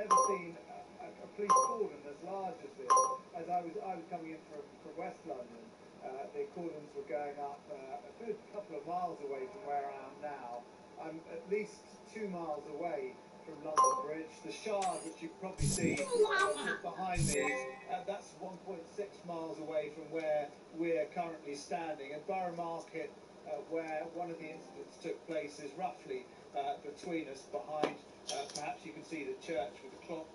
never seen a police cordon as large as this. As I was coming in from West London, the cordons were going up a good couple of miles away from where I am now. I'm at least 2 miles away from London Bridge. The Shard, which you can probably see just behind me, that's 1.6 miles away from where we're currently standing. And Borough Market, where one of the incidents took place, is roughly between us. Behind, perhaps you can see the church with the clock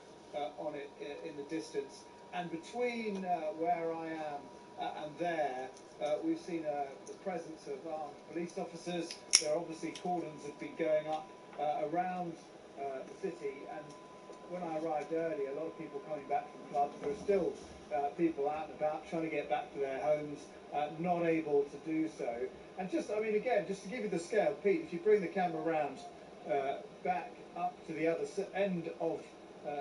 on it in the distance. And between where I am and there, we've seen the presence of armed police officers. There obviously cordons have been going up around the city, and when I arrived early, a lot of people coming back from clubs. There were still people out and about trying to get back to their homes, not able to do so. And just, I mean, again, just to give you the scale, Pete, if you bring the camera around back up to the other end of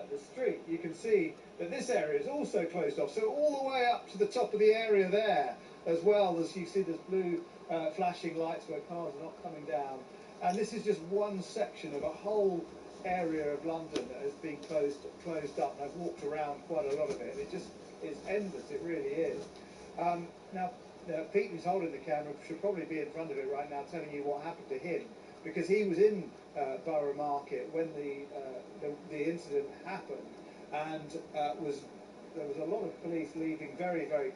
the street, you can see that this area is also closed off. So all the way up to the top of the area there, as well as you see there's blue flashing lights where cars are not coming down. And this is just one section of a whole area of London that has been closed up. And I've walked around quite a lot of it, and it just is endless. It really is. Now, Pete, who's holding the camera, should probably be in front of it right now, telling you what happened to him, because he was in Borough Market when the incident happened, and there was a lot of police leaving very, very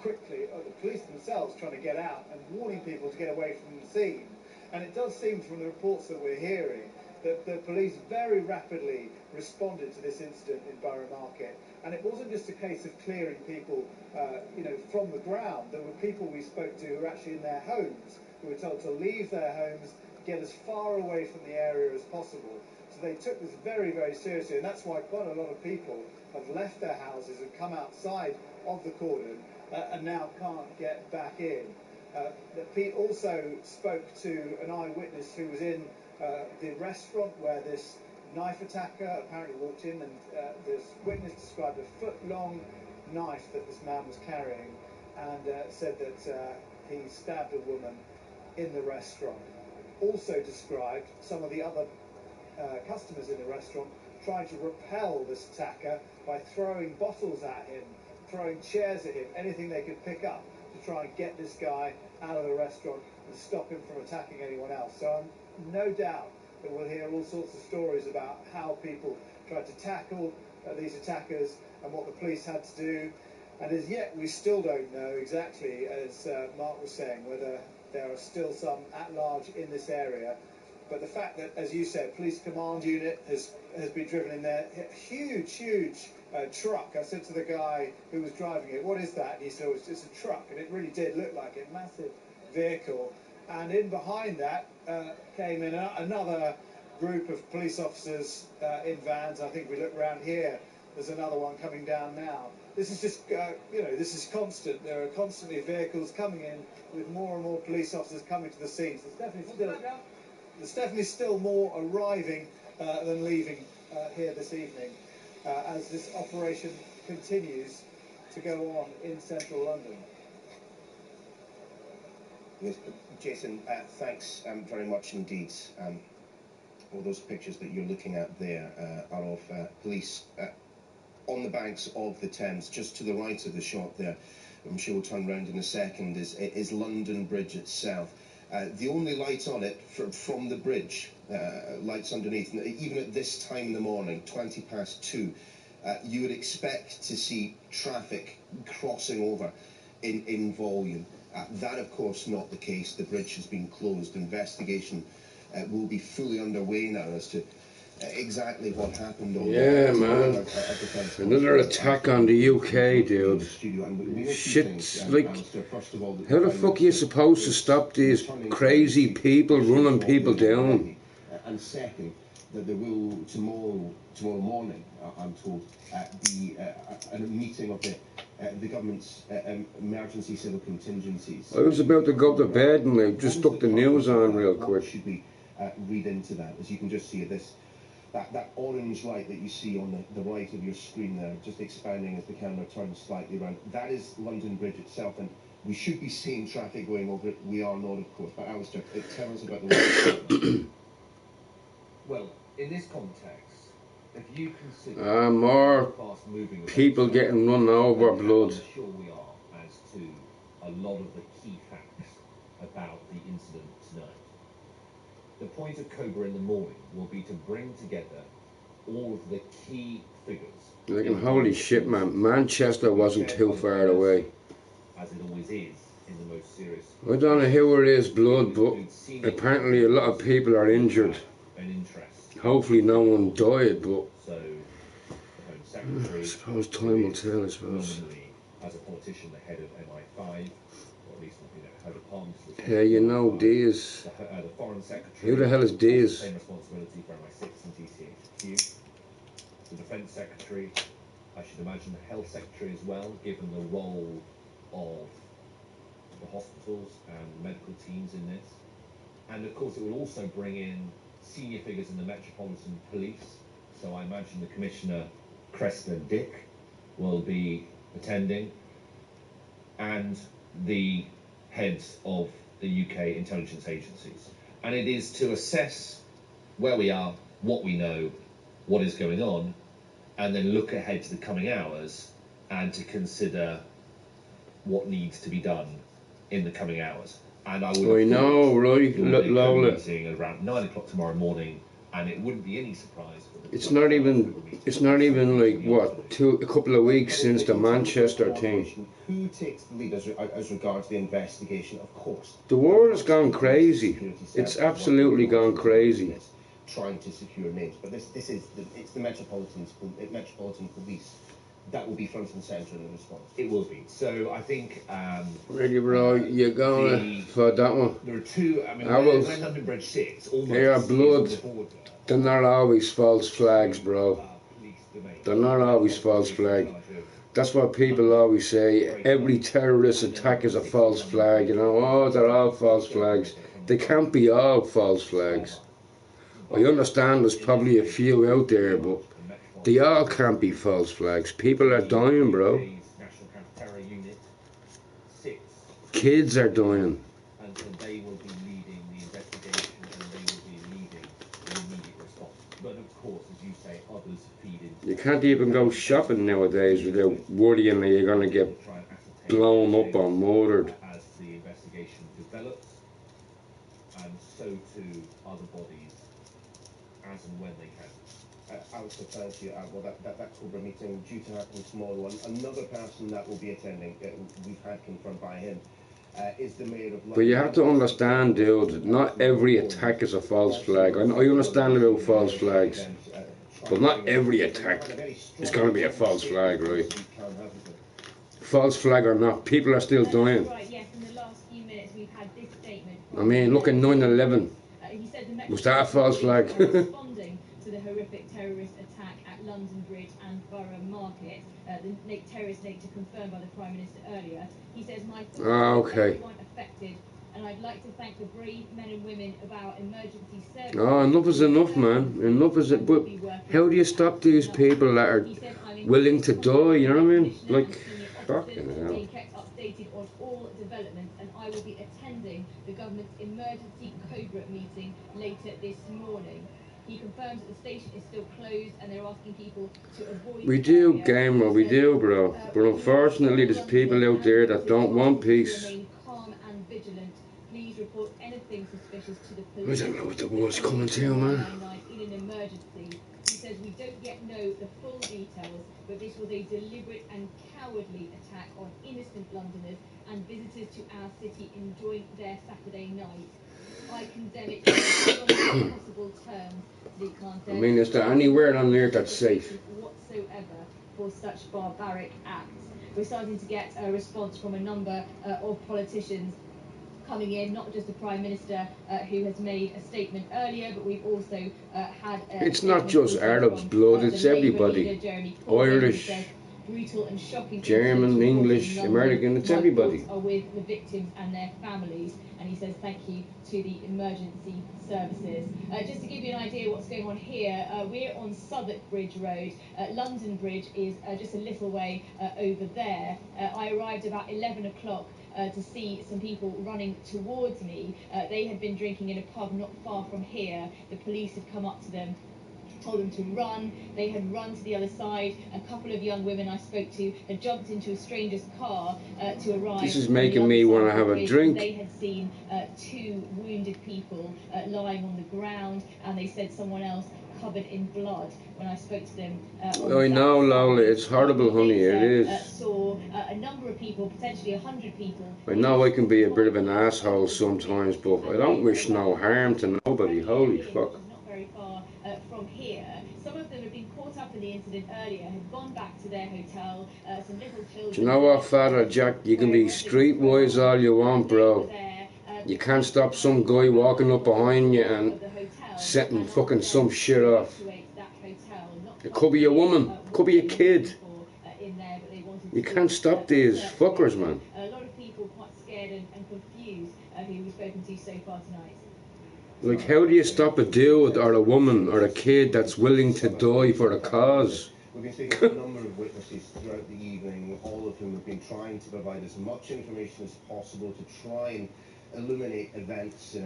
quickly. The police themselves trying to get out and warning people to get away from the scene. And it does seem from the reports that we're hearing that the police very rapidly responded to this incident in Borough Market. And it wasn't just a case of clearing people, from the ground. There were people we spoke to who were actually in their homes, who were told to leave their homes, get as far away from the area as possible. So they took this very, very seriously, and that's why quite a lot of people have left their houses and come outside of the cordon and now can't get back in. Pete also spoke to an eyewitness who was in the restaurant where this knife attacker apparently walked in, and this witness described a foot-long knife that this man was carrying, and said that he stabbed a woman in the restaurant. Also described some of the other customers in the restaurant trying to repel this attacker by throwing bottles at him, throwing chairs at him, anything they could pick up to try and get this guy out of the restaurant and stop him from attacking anyone else. So I'm no doubt that we'll hear all sorts of stories about how people tried to tackle these attackers and what the police had to do. And as yet, we still don't know exactly, as Mark was saying, whether there are still some at large in this area. But the fact that, as you said, police command unit has been driven in there, huge truck. I said to the guy who was driving it, "What is that?" And he said, "Oh, it's a truck," and it really did look like a massive vehicle. And in behind that came in another group of police officers in vans. I think we look around here, there's another one coming down now. This is just, this is constant. There are constantly vehicles coming in with more and more police officers coming to the scene. So there's definitely still more arriving than leaving here this evening as this operation continues to go on in central London. Yes, Jason, thanks very much indeed. All those pictures that you're looking at there are of police on the banks of the Thames, just to the right of the shot there. I'm sure we'll turn round in a second, is London Bridge itself. The only light on it from the bridge, lights underneath, and even at this time in the morning, 2:20, you would expect to see traffic crossing over in volume. That, of course, not the case. The bridge has been closed. Investigation will be fully underway now as to exactly what happened. Yeah, man. Another attack on the UK, dude. Shit, like, how the fuck are you supposed to stop these crazy people running people down? And second, that there will tomorrow morning, I'm told, be a meeting of the government's emergency civil contingencies. I was about to go to bed and I just stuck the news on real quick. Should we read into that? As you can just see that orange light that you see on the right of your screen there, just expanding as the camera turns slightly around, that is London Bridge itself, and we should be seeing traffic going over it. We are not, of course. But Alistair, tell us about the Well, in this context, if you consider more fast-moving people getting run over, blood. how sure we are as to a lot of the key facts about the incident tonight. The point of Cobra in the morning will be to bring together all of the key figures. Like, holy shit, man, Manchester wasn't too far away. As it always is in the most serious. I don't know who it is, blood, but apparently a lot of people are injured. Hopefully no one died, but so, the Home Secretary, I suppose time will tell, I suppose. As a politician, the head of MI5, or at least her department. Yeah, you know, Diaz. The Foreign Secretary. Who the hell is Diaz? Same responsibility for MI6 and GCHQ. The Defence Secretary, I should imagine the Health Secretary as well, given the role of the hospitals and medical teams in this. And of course it will also bring in senior figures in the Metropolitan Police. So I imagine the Commissioner, Cresta Dick, will be attending, and the heads of the UK intelligence agencies. And it is to assess where we are, what we know, what is going on, and then look ahead to the coming hours and to consider what needs to be done in the coming hours. And I would know, right? Lola. Meeting around 9 o'clock tomorrow morning, and it wouldn't be any surprise. It's not even like what, a couple of weeks since the Manchester thing. Who takes the lead as regards the investigation? Of course, the war has gone crazy. It's absolutely gone crazy. Trying to secure names, but this is it's the Metropolitan Police that will be front and centre in the response. It will be. So I think. Really, bro, you're going for that one. There are two. I mean, when London Bridge sits, almost. They are blood. They're not always false flags, bro. They're not always false flag. That's what people always say. Every terrorist attack is a false flag. You know, oh, they're all false flags. They can't be all false flags. I understand there's probably a few out there, but they all can't be false flags. People are dying, bro. Kids are dying. And so they will be leading the investigation, and they will be leading the immediate response. But of course, as you say, others feed into. You can't even go shopping nowadays without worrying that you're going to get blown up or murdered. As the investigation develops, and so too other bodies, as and when they can. Alex, thank you. Well, that Cobra meeting due to happen tomorrow. Another person that will be attending, we've had confirmed by him, is the mayor of London. But you have to understand, dude, not every attack is a false flag. I understand about false flags, but not every attack is going to be a false flag, right? False flag or not, people are still dying. Right, yes, in the last few minutes we've had this statement. I mean, look at 9/11. Was that a false flag? Responding to the horrific terrorist attack at London Bridge and Borough Market, the terrorist nature confirmed by the Prime Minister earlier. He says, my thoughts are everyone affected, and I'd like to thank the brave men and women of our emergency service. Oh, enough is enough, man. Enough is it. But how do you stop these people that are willing to die? You know what I mean? Like, fucking hell. Being kept updated on all developments, and I will be attending the government's emergency Cobra meeting later this morning. He confirms that the station is still closed and they're asking people to avoid. We do, gamer, we do, bro. But unfortunately, there's people out there that don't want peace. Remain calm and vigilant. Please report anything suspicious to the police. I don't know what the war's coming to, man. In an emergency. He says we don't yet know the full details, but this was a deliberate and cowardly attack on innocent Londoners and visitors to our city enjoying their Saturday night. I condemn it in the strongest possible terms. I mean, is there anywhere on there that's safe? Whatsoever for such barbaric acts. We're starting to get a response from a number of politicians coming in, not just the Prime Minister who has made a statement earlier, but we've also had. It's not just Arabs, blood, it's everybody. Irish, brutal and shocking German, English, American, it's everybody. Are with the victims and their families, and he says thank you to the emergency services. Just to give you an idea what's going on here, we're on Southwark Bridge Road. London Bridge is just a little way over there. I arrived about 11 o'clock to see some people running towards me. They had been drinking in a pub not far from here. The police had come up to them told them to run. They had run to the other side. A couple of young women I spoke to had jumped into a stranger's car to arrive. This is making me want to have a drink. They had seen 2 wounded people lying on the ground, and they said someone else covered in blood. When I spoke to them, I know, Lola, it's horrible, honey, it is. Saw a number of people, potentially 100 people. I know I can be a bit of an asshole sometimes, but I don't wish no harm to nobody. Holy fuck. Not very far from here. Some of them had been caught up in the incident earlier, had gone back to their hotel. Some little children. Do you know what, Father Jack? You can be streetwise all you want, bro. You can't stop some guy walking up behind you and setting fucking some shit off. It could be a woman, could be a kid. You can't stop these fuckers, man. A lot of people quite scared and confused who we've spoken to so far tonight. Like, how do you stop a dude or a woman or a kid that's willing to die for a cause? We've been speaking to a number of witnesses throughout the evening, all of whom have been trying to provide as much information as possible to try and illuminate events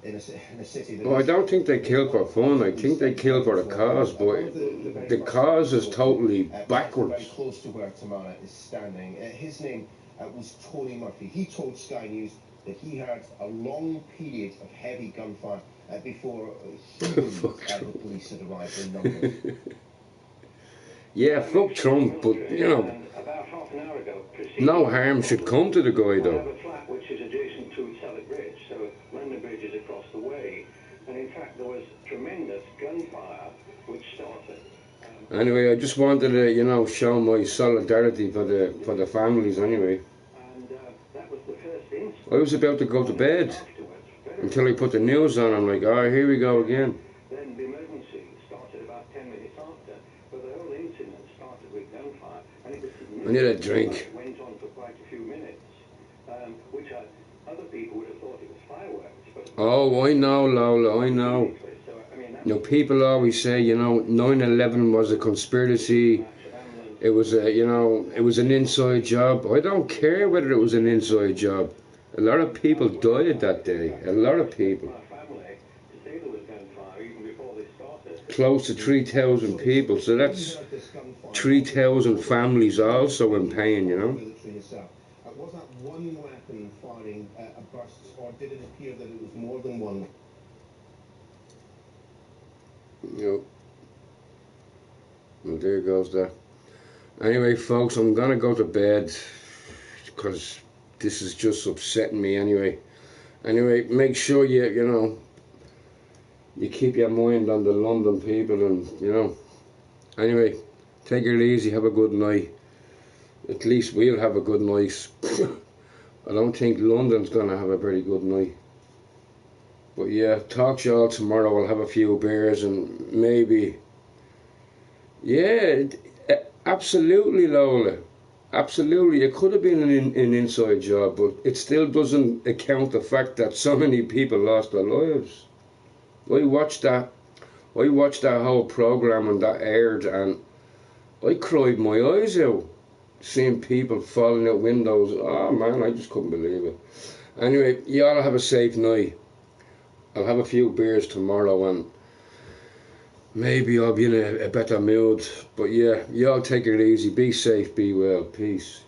in a city that... Well, I don't think they kill for fun. I think they kill for a cause, but the cause is totally backwards. Very close to where Tamara is standing. His name was Tony Murphy. He told Sky News that he had a long period of heavy gunfire before the police had arrived in numbers. Yeah, fuck Trump, but, you know, about half an hour ago, no harm should come to the guy, though. I have a flat which is adjacent to Southwark Bridge, so London Bridge is across the way, and in fact there was tremendous gunfire which started. Anyway, I just wanted to, you know, show my solidarity for the families anyway. And that was the first incident. I was about to go to bed until I put the news on. I'm like, oh, here we go again. Then the emergency started about 10 minutes after, but the whole incident started with gunfire, and it was I need a drink. It went on for quite a few minutes, which other people would have thought it was fireworks. But Oh, I know, Lola, I know. so, I mean, You know, people always say, you know, 9/11 was a conspiracy. It was a, you know, it was an inside job. I don't care whether it was an inside job. A lot of people died that day. A lot of people. my family to say there was gunfire even before this started. Close to 3,000 people. So that's 3,000 families also in pain, you know. Was that one weapon firing a burst, or did it appear that it was more than one? Yep. Well, there goes that. Anyway, folks, I'm gonna go to bed because this is just upsetting me anyway. Anyway, make sure you know, you keep your mind on the London people, and, you know. Anyway, take it easy, have a good night. At least we'll have a good night. I don't think London's gonna have a very good night. But yeah, talk to y'all tomorrow. I'll have a few beers and maybe... Yeah, absolutely, Lola. Absolutely. It could have been an inside job, but it still doesn't account the fact that so many people lost their lives. I watched that whole program when that aired, and I cried my eyes out seeing people falling out windows. Oh man, I just couldn't believe it. Anyway, y'all have a safe night. I'll have a few beers tomorrow and maybe I'll be in a better mood. But yeah, y'all take it easy. Be safe, be well. Peace.